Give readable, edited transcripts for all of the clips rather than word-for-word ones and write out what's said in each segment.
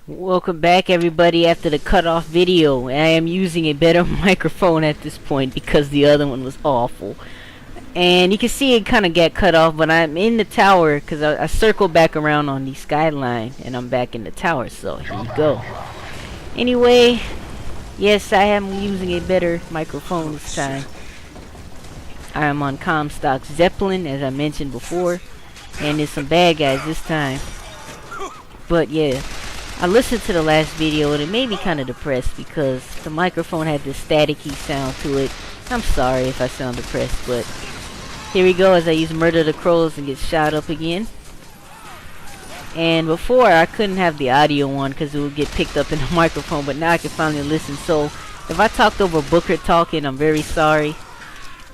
Welcome back everybody after the cutoff video. I am using a better microphone at this point because the other one was awful. And you can see it kind of got cut off, but I'm in the tower because I circled back around on the skyline and I'm back in the tower, so here we go. Anyway, yes, I am using a better microphone this time. I am on Comstock Zeppelin, as I mentioned before, and there's some bad guys this time. But yeah, I listened to the last video and it made me kind of depressed because the microphone had this staticky sound to it. I'm sorry if I sound depressed, but here we go as I use Murder the Crows and get shot up again. And before I couldn't have the audio on because it would get picked up in the microphone, but now I can finally listen. So if I talked over Booker talking, I'm very sorry.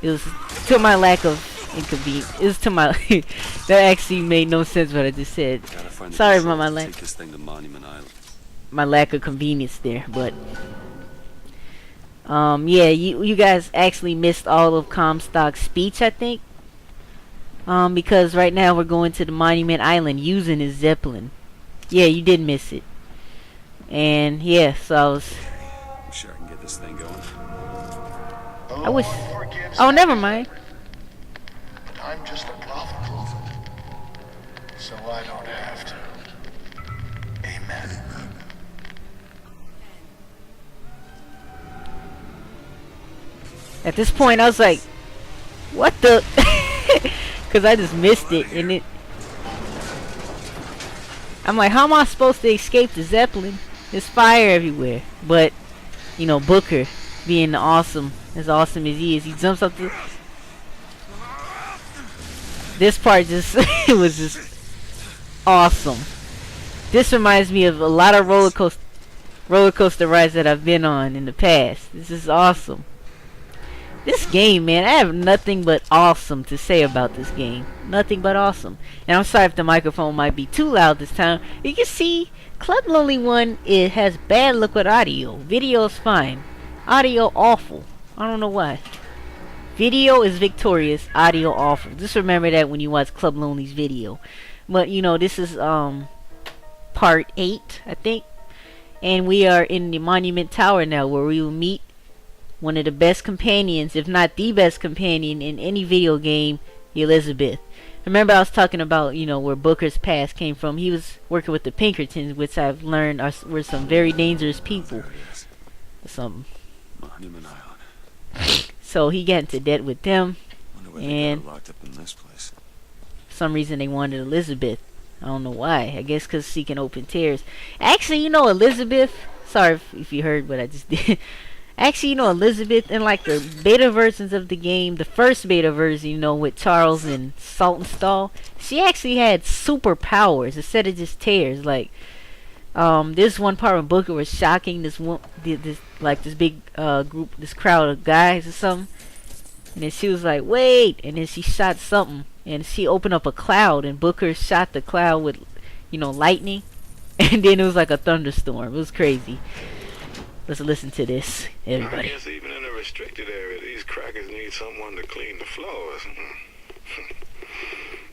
It was to my lack of inconvenience. It was to my that actually made no sense what I just said. Sorry about my lack of convenience there, but yeah, you guys actually missed all of Comstock's speech, I think. Because right now we're going to the Monument Island using his Zeppelin. Yeah, you did miss it. And yeah, so I was sure I can get this thing going. I wish. Oh, never mind. I'm just a prophet, so I don't have to. Amen. At this point, I was like, "What the?" Because I just missed it, and it. I'm like, "How am I supposed to escape the Zeppelin? There's fire everywhere." But you know, Booker, being awesome as he is, he jumps up to. This part just it was just awesome. This reminds me of a lot of roller coaster rides that I've been on in the past. This is awesome. This game, man, I have nothing but awesome to say about this game. Nothing but awesome. And I'm sorry if the microphone might be too loud this time. You can see Club Lonely 1, it has bad luck with audio. Video's fine. Audio awful. I don't know why. Video is victorious, audio awful. Just remember that when you watch Club Lonely's video. But you know, this is part 8, I think. And we are in the Monument Tower now, where we will meet one of the best companions, if not the best companion in any video game, Elizabeth. Remember I was talking about, you know, where Booker's past came from. He was working with the Pinkertons, which I've learned were some very dangerous people. Some Monument Island. So he got into debt with them, and locked up in this place. For some reason they wanted Elizabeth. I don't know why. I guess because she can open tears. Actually, you know, Elizabeth. Sorry if you heard what I just did. Actually, you know, Elizabeth in like the beta versions of the game, the first beta version, you know, with Charles and Saltonstall, she actually had superpowers instead of just tears. Like, this one part when Booker was shocking this big group, this crowd of guys or something, and then she was like, wait, and then she shot something, and she opened up a cloud, and Booker shot the cloud with, you know, lightning, and then it was like a thunderstorm. It was crazy. Let's listen to this, everybody. I guess even in a restricted area, these crackers need someone to clean the floors.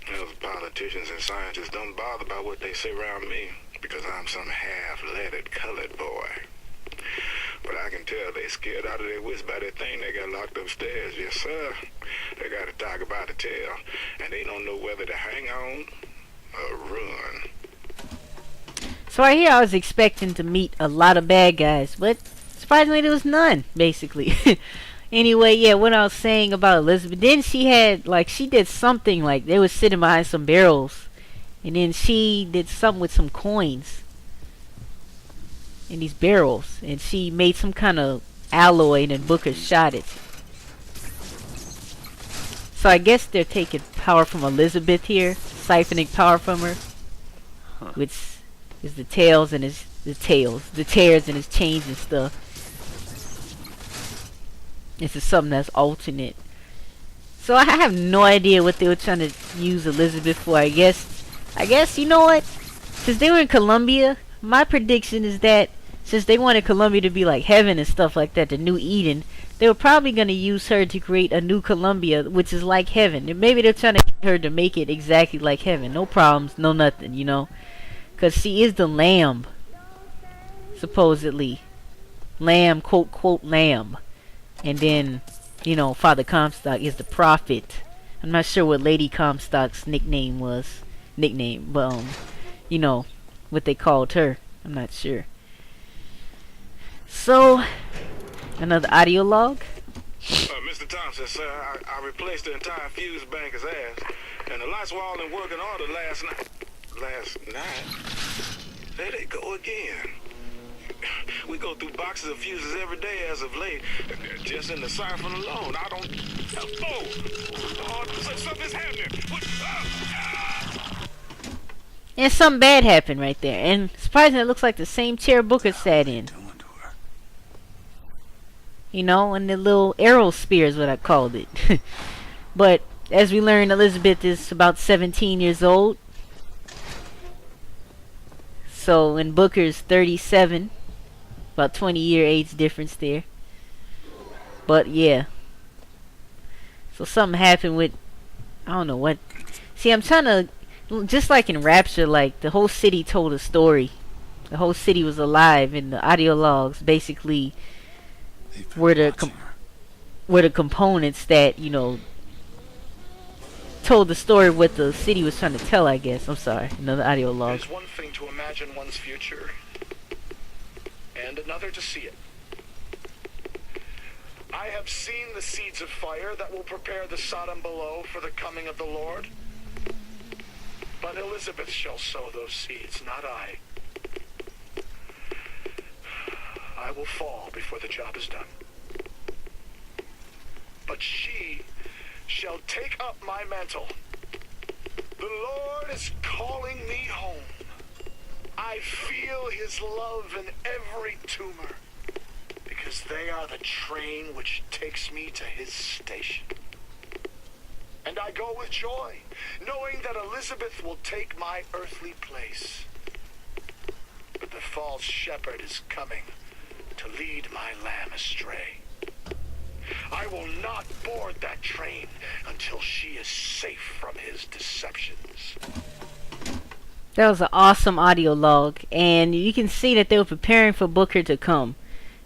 Those politicians and scientists don't bother about what they say around me, because I'm some half-leaded colored boy. But I can tell they scared out of their wits by that thing they got locked upstairs. Yes, sir. They got a dog about to tell, and they don't know whether to hang on or run. So right here I was expecting to meet a lot of bad guys, but surprisingly there was none, basically. Anyway, yeah, what I was saying about Elizabeth, then she had, like, she did something, like, they were sitting behind some barrels, and then she did something with some coins in these barrels, and she made some kind of alloy, and then Booker shot it. So I guess they're taking power from Elizabeth here, siphoning power from her, which is the tails and the tears and his chains and stuff. This is something that's alternate. So I have no idea what they were trying to use Elizabeth for. I guess you know what? Since they were in Columbia, my prediction is that since they wanted Columbia to be like heaven and stuff like that, the new Eden, they were probably going to use her to create a new Columbia, which is like heaven. And maybe they're trying to get her to make it exactly like heaven. No problems, no nothing, you know. Because she is the lamb. supposedly. Lamb, quote, quote, lamb. And then, you know, Father Comstock is the prophet. I'm not sure what Lady Comstock's nickname was. But, you know, what they called her. I'm not sure. So, another audio log. Mr. Thompson, sir, I replaced the entire fuse banker's ass, and the lights were all in working order last night. Last night? There they go again. We go through boxes of fuses every day as of late. Just in the siphon alone, I don't... Oh, something's happening. And something bad happened right there. And surprisingly, it looks like the same chair Booker sat in. You know, and the little arrow spear is what I called it. But as we learned, Elizabeth is about 17 years old. So, and Booker's 37. About 20-year age difference there. But yeah. So something happened with, I don't know what. See, I'm trying to, just like in Rapture, like the whole city told a story. The whole city was alive, and the audio logs basically were the components that, you know, told the story of what the city was trying to tell, I guess. I'm sorry, another audio log. It is one thing to imagine one's future, and another to see it. I have seen the seeds of fire that will prepare the Sodom below for the coming of the Lord. But Elizabeth shall sow those seeds, not I. I will fall before the job is done. But she shall take up my mantle. The Lord is calling me home. I feel his love in every tumor, because they are the train which takes me to his station. And I go with joy, knowing that Elizabeth will take my earthly place. But the false shepherd is coming to lead my lamb astray. I will not board that train until she is safe from his deceptions. That was an awesome audio log, and you can see that they were preparing for Booker to come.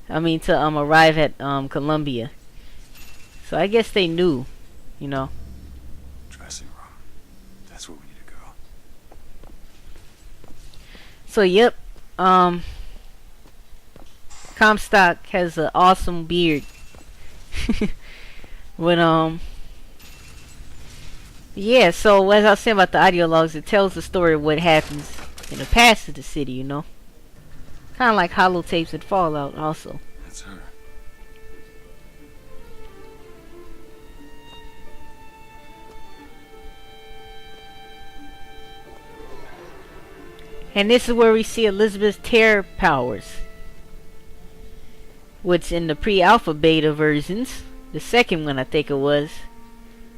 I mean, to arrive at Columbia. So I guess they knew, you know. Dressing room. That's where we need to go. So yep, Comstock has an awesome beard. When yeah, so as I was saying about the audio logs, it tells the story of what happens in the past of the city, you know. Kind of like holotapes and Fallout also. That's her. And this is where we see Elizabeth's terror powers. Which in the pre-alpha beta versions, the second one I think it was,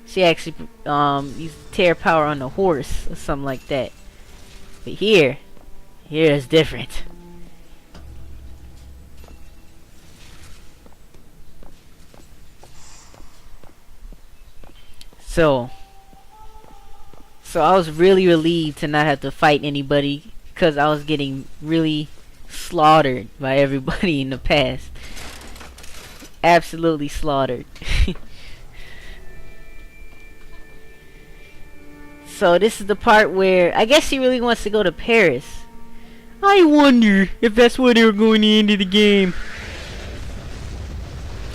she actually used terror power on the horse or something like that. But here it's different. So I was really relieved to not have to fight anybody, because I was getting really slaughtered by everybody in the past. Absolutely slaughtered. So this is the part where I guess she really wants to go to Paris. I wonder if that's where they were going to end of the game.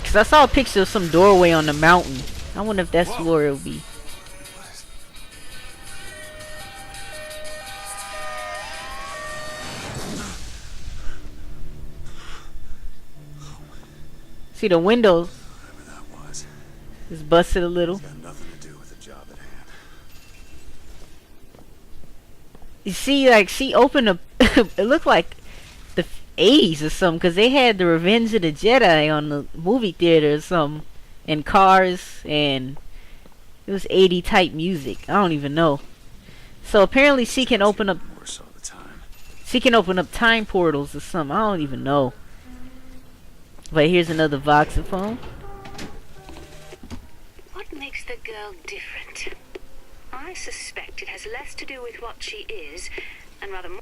Because I saw a picture of some doorway on the mountain. I wonder if that's where it'll be. See, the windows Whatever that was. is busted a little. It's got nothing to do with the job at hand. You see, like, she opened a it looked like the 80s or something, because they had the Revenge of the Jedi on the movie theater or something, and cars, and it was 80 type music. I don't even know. So apparently she can open up Worse all the time. she can open up time portals or something. I don't even know. But here's another voxophone. What makes the girl different? I suspect it has less to do with what she is, and rather more